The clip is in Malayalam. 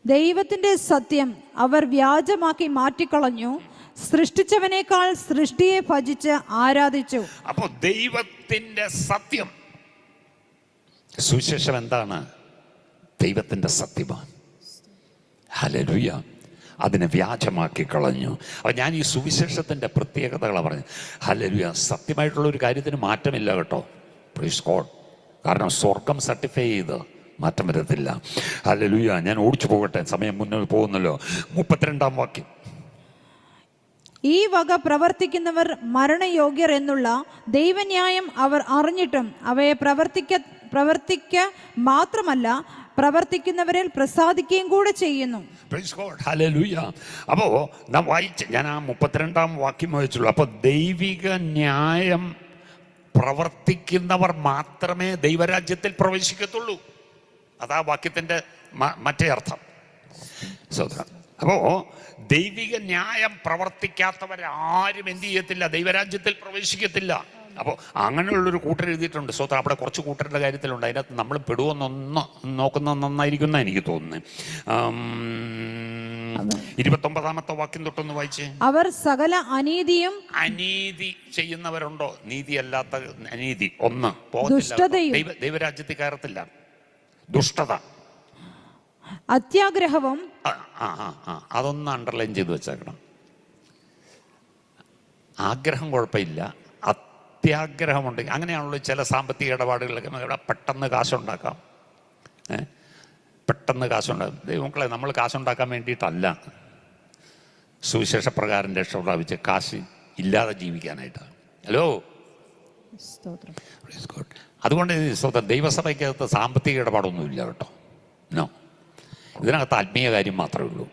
ദൈവത്തിന്റെ സത്യം അവർ വ്യാജമാക്കി മാറ്റിക്കളഞ്ഞു. സൃഷ്ടിച്ചവനേക്കാൾ സൃഷ്ടിയെ ഭജിച്ച് ആരാധിച്ചു. അപ്പോൾ ദൈവത്തിന്റെ സത്യം, സുവിശേഷം എന്താണ്? ദൈവത്തിന്റെ സത്യമാണ്. ഹല്ലേലൂയ. അതിനെ വ്യാജമാക്കി കളഞ്ഞു. അപ്പം ഞാൻ ഈ സുവിശേഷത്തിൻ്റെ പ്രത്യേകതകളാണ് പറഞ്ഞത്. ഹല്ലേലൂയ. സത്യമായിട്ടുള്ളൊരു കാര്യത്തിന് മാറ്റമില്ല കേട്ടോ. Praise God. കാരണം സ്വർഗം സർട്ടിഫൈ ചെയ്ത് മാറ്റം വരത്തില്ല. ഹല്ലേലൂയ. ഞാൻ ഓടിച്ചു പോകട്ടെ, സമയം മുന്നോട്ട് പോകുന്നല്ലോ. 32-ാം വാക്യം. ഈ വക പ്രവർത്തിക്കുന്നവർ മരണയോഗ്യർ എന്നുള്ള ദൈവന്യായം അവർ അറിഞ്ഞിട്ടും അവയെ പ്രവർത്തിക്ക മാത്രമല്ല പ്രവർത്തിക്കുന്നവരിൽ പ്രസാദിക്കുകയും കൂടെ ചെയ്യുന്നു. അപ്പോ നാം വായിച്ച, ഞാൻ ആ 32-ാം വാക്യം വായിച്ചുള്ളൂ. അപ്പൊ ദൈവിക ന്യായം പ്രവർത്തിക്കുന്നവർ മാത്രമേ ദൈവരാജ്യത്തിൽ പ്രവേശിക്കത്തുള്ളൂ. അതാ വാക്യത്തിന്റെ മറ്റേ അർത്ഥം. അപ്പോ ദൈവിക ന്യായം പ്രവർത്തിക്കാത്തവരാരും എന്ത് ചെയ്യത്തില്ല? ദൈവരാജ്യത്തിൽ പ്രവേശിക്കത്തില്ല. അപ്പോൾ അങ്ങനെയുള്ളൊരു കൂട്ടർ എഴുതിയിട്ടുണ്ട്. സ്വന്തം അവിടെ കുറച്ച് കൂട്ടരുടെ കാര്യത്തിലുണ്ട്. അതിനകത്ത് നമ്മൾ പെടുവെന്നൊന്ന് നോക്കുന്നത് നന്നായിരിക്കും എന്നാണ് എനിക്ക് തോന്നുന്നത്. 29-ാമത്തെ വാക്യം തൊട്ടൊന്ന് വായിച്ചേ. അവർ സകല അനീതിയും, അനീതി ചെയ്യുന്നവരുണ്ടോ? നീതിയല്ലാത്ത അനീതി ഒന്ന് ദുഷ്ടതയും ദൈവരാജ്യത്തിൽ കയറത്തില്ല. ദുഷ്ടത, അത്യാഗ്രഹവും. അതൊന്ന് അണ്ടർലൈൻ ചെയ്ത് വെച്ചേക്കണം. ആഗ്രഹം കുഴപ്പമില്ല, അത്യാഗ്രഹമുണ്ടെങ്കിൽ അങ്ങനെയാണല്ലോ ചില സാമ്പത്തിക ഇടപാടുകളിലൊക്കെ പെട്ടെന്ന് കാശുണ്ടാക്കാം. പെട്ടെന്ന് കാശുണ്ടാകും. ദൈവമക്കളെ, നമ്മൾ കാശുണ്ടാക്കാൻ വേണ്ടിയിട്ടല്ല സുവിശേഷ പ്രകാരം രക്ഷ പ്രാപിച്ച് കാശ് ഇല്ലാതെ ജീവിക്കാനായിട്ടാണ്. ഹലോ, അതുകൊണ്ട് ദൈവസഭയ്ക്കകത്ത് സാമ്പത്തിക ഇടപാടൊന്നുമില്ല കേട്ടോ. നോ, ഇതിനകത്ത് ആത്മീയ കാര്യം മാത്രമേ ഉള്ളൂ.